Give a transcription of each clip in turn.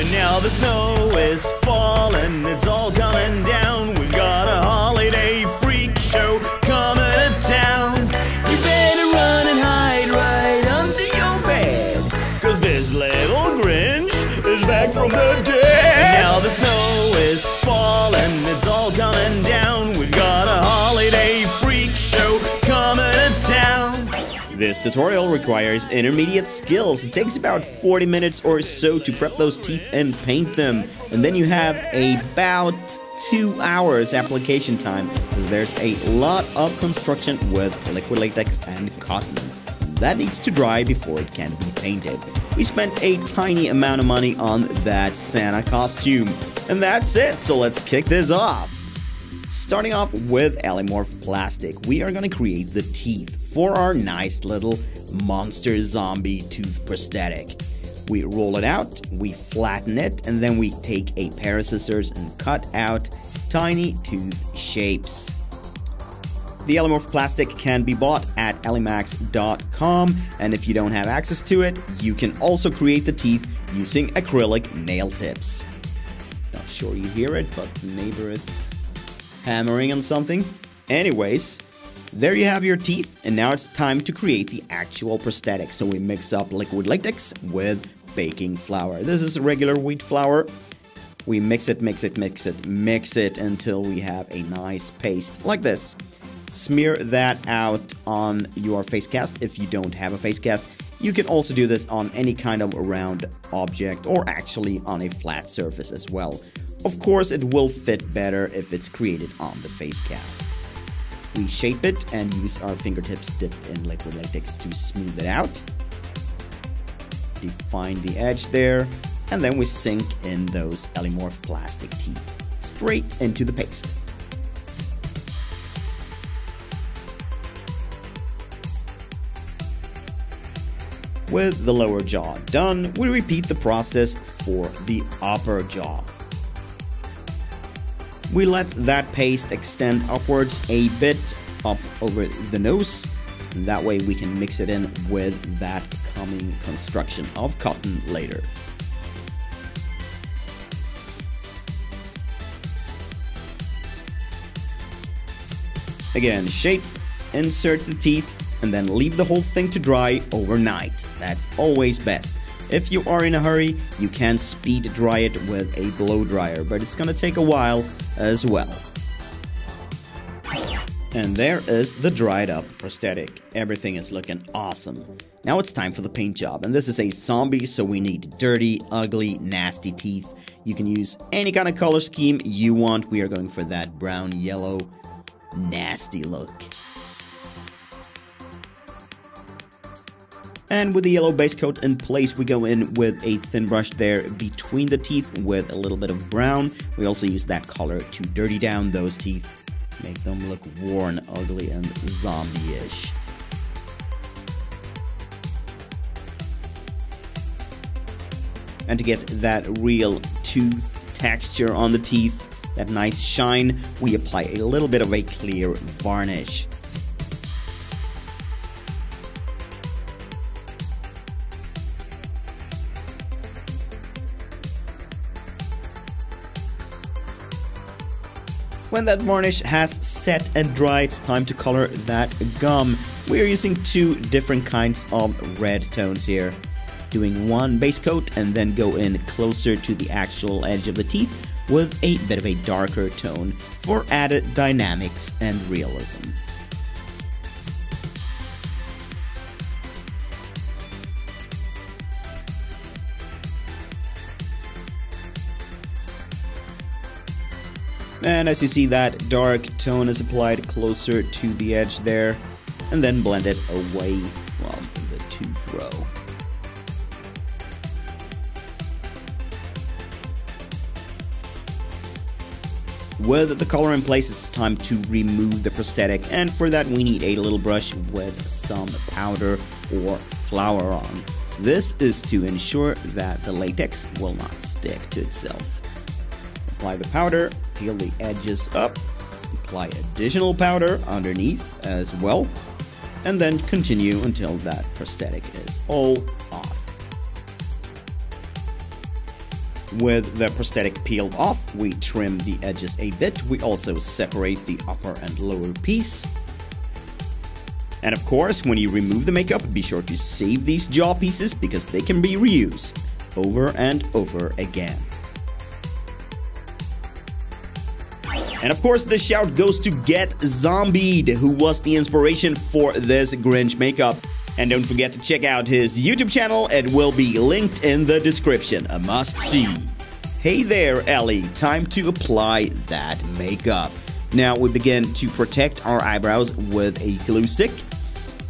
And now the snow is falling, it's all coming down. We've got a holiday freak show coming to town. You better run and hide right under your bed, 'cause this little Grinch is back from the dead. And now the snow is falling, it's all coming down. We've got a holiday freak show coming to town. This tutorial requires intermediate skills. It takes about 40 minutes or so to prep those teeth and paint them. And then you have about 2 hours application time, because there's a lot of construction with liquid latex and cotton. That needs to dry before it can be painted. We spent a tiny amount of money on that Santa costume. And that's it, so let's kick this off. Starting off with Ellimorph plastic, we are going to create the teeth for our nice little monster zombie tooth prosthetic. We roll it out, we flatten it, and then we take a pair of scissors and cut out tiny tooth shapes. The Ellimorph plastic can be bought at Ellimax.com, and if you don't have access to it, you can also create the teeth using acrylic nail tips. Not sure you hear it, but the neighbor is hammering on something. Anyways, there you have your teeth, and now it's time to create the actual prosthetic. So we mix up liquid latex with baking flour. This is regular wheat flour. We mix it until we have a nice paste like this. Smear that out on your face cast if you don't have a face cast. You can also do this on any kind of round object, or actually on a flat surface as well. Of course, it will fit better if it's created on the face cast. We shape it and use our fingertips dipped in liquid latex to smooth it out. Define the edge there, and then we sink in those Ellimorph plastic teeth straight into the paste. With the lower jaw done, we repeat the process for the upper jaw. We let that paste extend upwards a bit up over the nose, and that way we can mix it in with that coming construction of cotton later. Again, shape, insert the teeth, and then leave the whole thing to dry overnight. That's always best. If you are in a hurry, you can speed dry it with a blow dryer, but it's gonna take a while as well. And there is the dried up prosthetic. Everything is looking awesome. Now it's time for the paint job, and this is a zombie, so we need dirty, ugly, nasty teeth. You can use any kind of color scheme you want. We are going for that brown, yellow, nasty look. And with the yellow base coat in place, we go in with a thin brush there between the teeth with a little bit of brown. We also use that color to dirty down those teeth, make them look worn, ugly, and zombie-ish. And to get that real tooth texture on the teeth, that nice shine, we apply a little bit of a clear varnish. When that varnish has set and dried, it's time to color that gum. We're using 2 different kinds of red tones here. Doing one base coat and then go in closer to the actual edge of the teeth with a bit of a darker tone for added dynamics and realism. And as you see, that dark tone is applied closer to the edge there, and then blend it away from the tooth row. With the color in place, it's time to remove the prosthetic, and for that we need a little brush with some powder or flour on. This is to ensure that the latex will not stick to itself. Apply the powder, peel the edges up, apply additional powder underneath as well, and then continue until that prosthetic is all off. With the prosthetic peeled off, we trim the edges a bit. We also separate the upper and lower piece. And of course, when you remove the makeup, be sure to save these jaw pieces because they can be reused over and over again. And of course, the shout goes to Get Zombied, who was the inspiration for this Grinch makeup. And don't forget to check out his YouTube channel, it will be linked in the description, a must-see. Hey there, Ellie, time to apply that makeup. Now we begin to protect our eyebrows with a glue stick,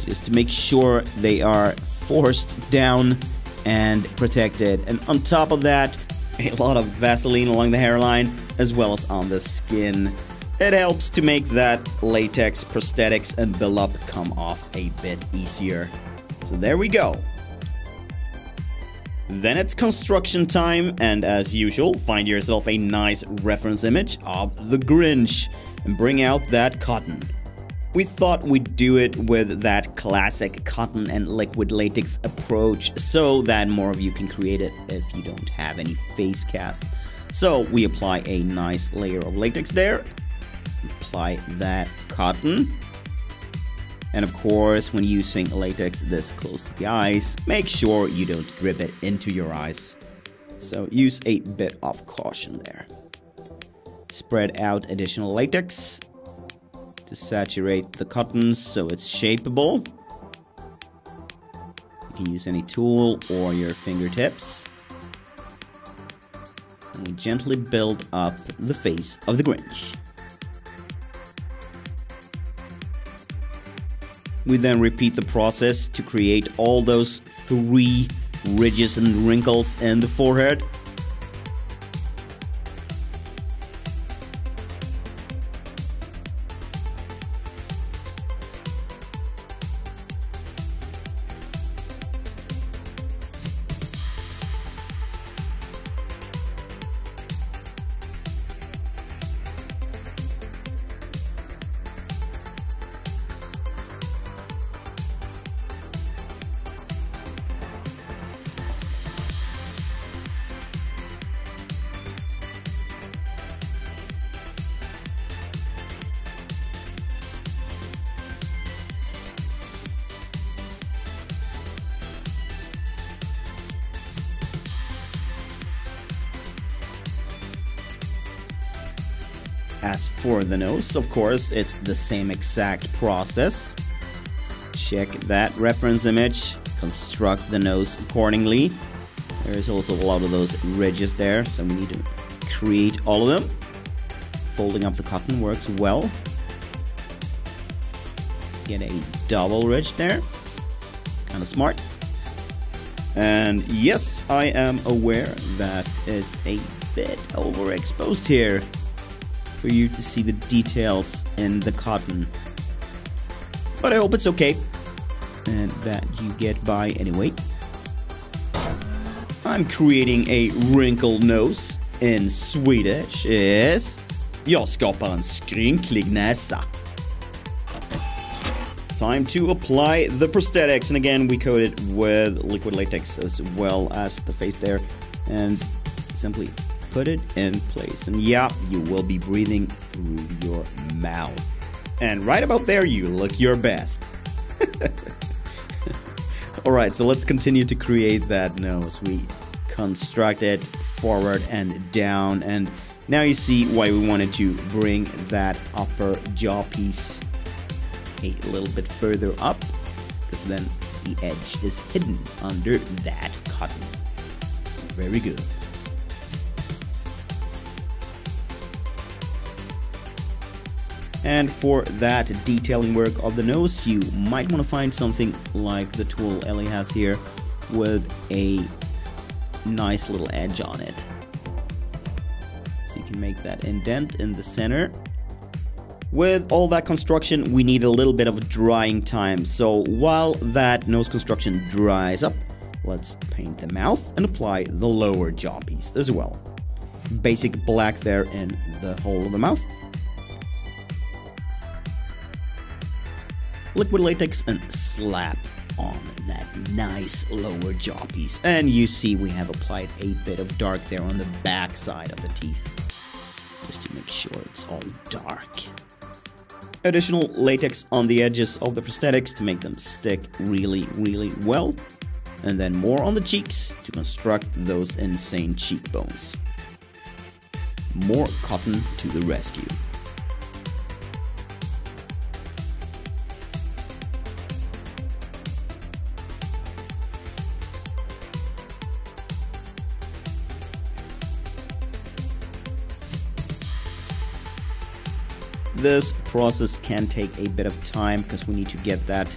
just to make sure they are forced down and protected. And on top of that, a lot of Vaseline along the hairline, as well as on the skin. It helps to make that latex, prosthetics, and build-up come off a bit easier. So there we go. Then it's construction time, and as usual, find yourself a nice reference image of the Grinch and bring out that cotton. We thought we'd do it with that classic cotton and liquid latex approach so that more of you can create it if you don't have any face cast. So we apply a nice layer of latex there, apply that cotton, and of course when using latex this close to the eyes, make sure you don't drip it into your eyes. So use a bit of caution there. Spread out additional latex to saturate the cotton so it's shapeable. You can use any tool or your fingertips. And we gently build up the face of the Grinch. We then repeat the process to create all those 3 ridges and wrinkles in the forehead. As for the nose, of course, it's the same exact process. Check that reference image, construct the nose accordingly. There's also a lot of those ridges there, so we need to create all of them. Folding up the cotton works well. Get a double ridge there. Kind of smart. And yes, I am aware that it's a bit overexposed here for you to see the details in the cotton. But I hope it's okay and that you get by anyway. I'm creating a wrinkled nose. In Swedish is jag skapar en skrynklig näsa. Time to apply the prosthetics, and again we coat it with liquid latex as well as the face there, and simply put it in place. And yeah, you will be breathing through your mouth. And right about there, you look your best. Alright, so let's continue to create that nose. We construct it forward and down, and now you see why we wanted to bring that upper jaw piece a little bit further up, because then the edge is hidden under that cotton. Very good. And for that detailing work of the nose, you might want to find something like the tool Ellie has here with a nice little edge on it. So you can make that indent in the center. With all that construction, we need a little bit of drying time. So while that nose construction dries up, let's paint the mouth and apply the lower jaw piece as well. Basic black there in the hole of the mouth. Liquid latex and slap on that nice lower jaw piece. And you see we have applied a bit of dark there on the back side of the teeth, just to make sure it's all dark. Additional latex on the edges of the prosthetics to make them stick really, really well. And then more on the cheeks to construct those insane cheekbones. More cotton to the rescue. This process can take a bit of time because we need to get that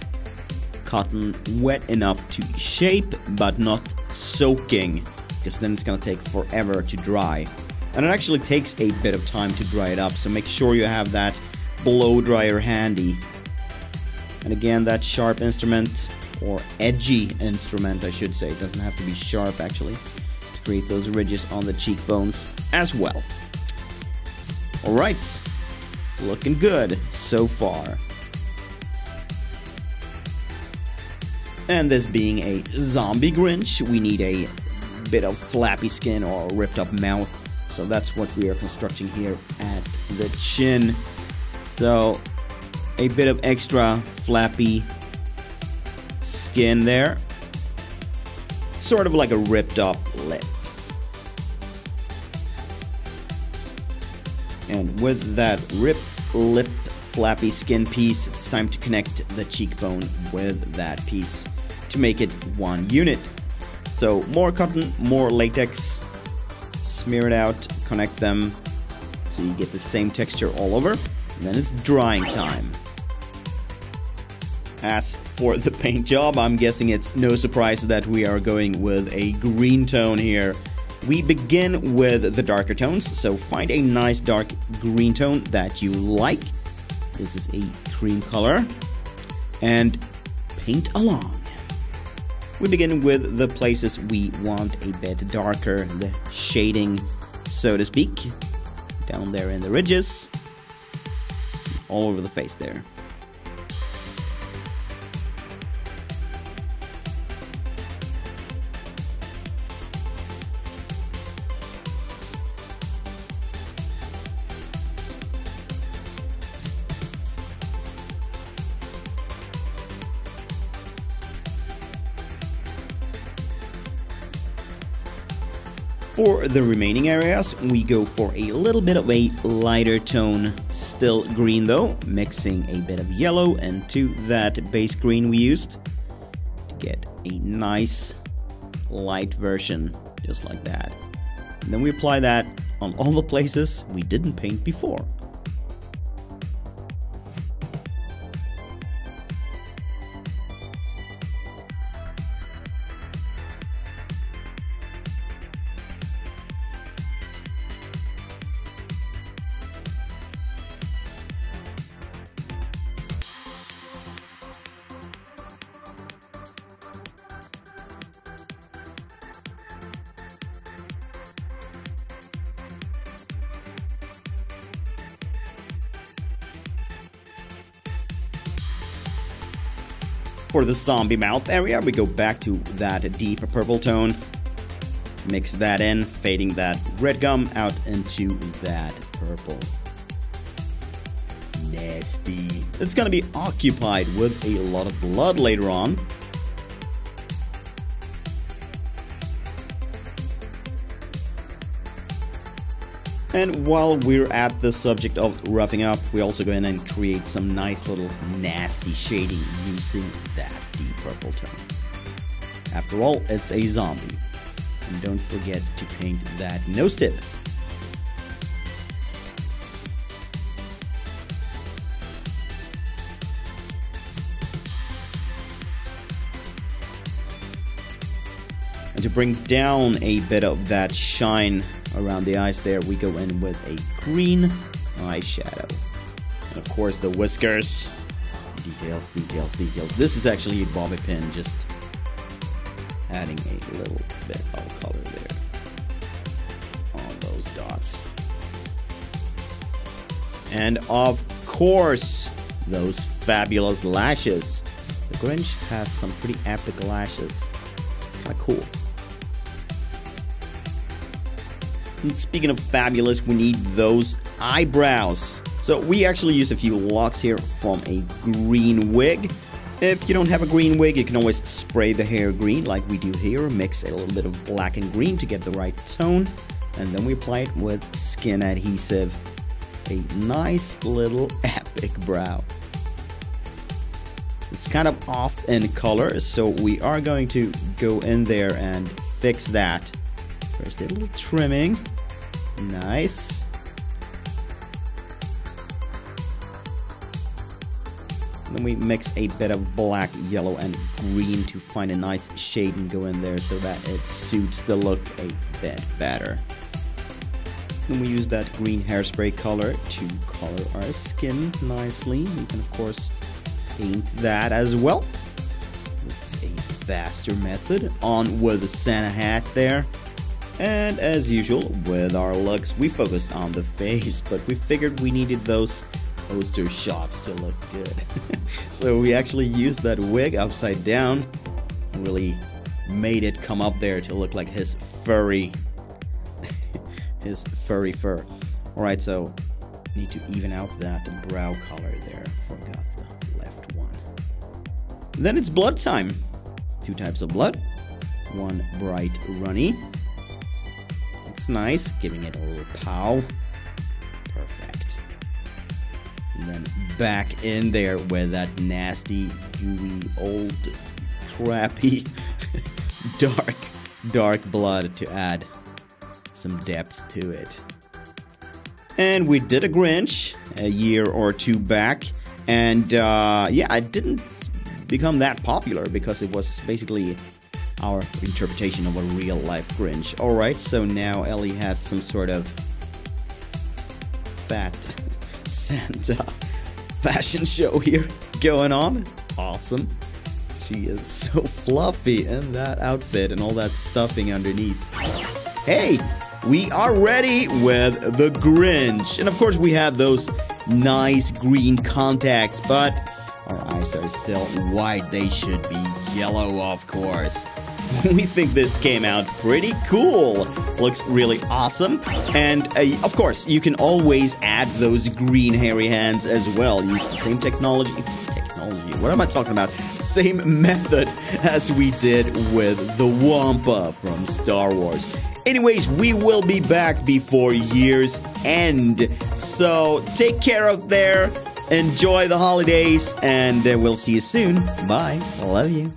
cotton wet enough to shape, but not soaking, because then it's gonna take forever to dry. And it actually takes a bit of time to dry it up, so make sure you have that blow dryer handy. And again, that sharp instrument, or edgy instrument I should say, it doesn't have to be sharp actually, to create those ridges on the cheekbones as well. Alright, looking good so far. And this being a zombie Grinch, we need a bit of flappy skin or ripped up mouth. So that's what we are constructing here at the chin. So a bit of extra flappy skin there. Sort of like a ripped up lip. And with that ripped lip flappy skin piece, it's time to connect the cheekbone with that piece to make it one unit. So more cotton, more latex, smear it out, connect them so you get the same texture all over, and then it's drying time. As for the paint job, I'm guessing it's no surprise that we are going with a green tone here. We begin with the darker tones, so find a nice dark green tone that you like. This is a cream color, and paint along. We begin with the places we want a bit darker, the shading, so to speak. Down there in the ridges, all over the face there. For the remaining areas, we go for a little bit of a lighter tone, still green though, mixing a bit of yellow into that base green we used to get a nice light version, just like that. And then we apply that on all the places we didn't paint before. For the zombie mouth area, we go back to that deep purple tone. Mix that in, fading that red gum out into that purple. Nasty. It's gonna be occupied with a lot of blood later on. And while we're at the subject of roughing up, we also go in and create some nice little nasty shading using that deep purple tone. After all, it's a zombie. And don't forget to paint that nose tip. And to bring down a bit of that shine around the eyes there, we go in with a green eyeshadow. And of course the whiskers. Details, details, details. This is actually a bobby pin, just adding a little bit of color there on those dots. And of course, those fabulous lashes. The Grinch has some pretty epic lashes. It's kind of cool. And speaking of fabulous, we need those eyebrows. So we actually use a few locks here from a green wig. If you don't have a green wig, you can always spray the hair green like we do here. Mix a little bit of black and green to get the right tone. And then we apply it with skin adhesive. A nice little epic brow. It's kind of off in color, so we are going to go in there and fix that. First a little trimming. Nice. Then we mix a bit of black, yellow, and green to find a nice shade and go in there so that it suits the look a bit better. Then we use that green hairspray color to color our skin nicely. You can of course paint that as well. This is a faster method. On with the Santa hat there. And as usual with our looks, we focused on the face, but we figured we needed those poster shots to look good. So we actually used that wig upside down and really made it come up there to look like his furry fur. Alright, so need to even out that brow color there. Forgot the left one. And then it's blood time. 2 types of blood. One bright runny. It's nice, giving it a little pow. Perfect. And then back in there with that nasty, gooey, old, crappy, dark blood to add some depth to it. And we did a Grinch a year or 2 back, and yeah, it didn't become that popular because it was basically our interpretation of a real-life Grinch. Alright, so now Ellie has some sort of fat Santa fashion show here going on. Awesome. She is so fluffy in that outfit and all that stuffing underneath. Hey, we are ready with the Grinch. And of course we have those nice green contacts, but our eyes are still white. They should be yellow, of course. We think this came out pretty cool. Looks really awesome. And of course, you can always add those green hairy hands as well. Use the same technology. What am I talking about? Same method as we did with the Wampa from Star Wars. Anyways, we will be back before year's end. So take care out there. Enjoy the holidays. And we'll see you soon. Bye. Love you.